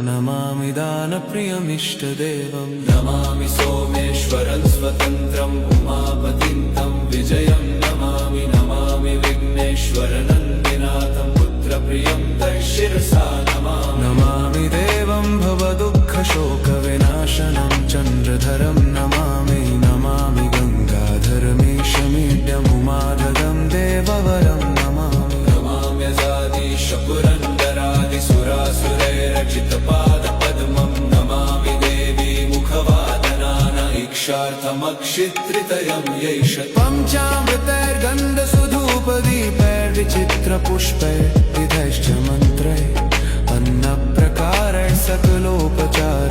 नमामि दानप्रियमिष्टदेवं नमामि सोमेश्वरं स्वतन्त्रम् उमापतिं तं विजयं नमामि नमामि विघ्नेश्वरनन्दिनाथं पुत्रप्रियं तैशिरसा नमामि देवं भवदुःखशोकविनाशनं चन्द्रधरं नमामि नमामि गङ्गाधरमीशमीड्यमुमाधदं देववरं नमामि नमाम्यजादिशपुरन्दरादिसुरासुरैरचितपादपद्मं नमामि देवी मुखवादनान इक्षार्थमक्षित्रितयं यैष पञ्चामृतैर्गन्धसुधूपदीपैर्विचित्रपुष्पैर्विधैश्च मन्त्रैः अन्नप्रकारैः सकलोपचार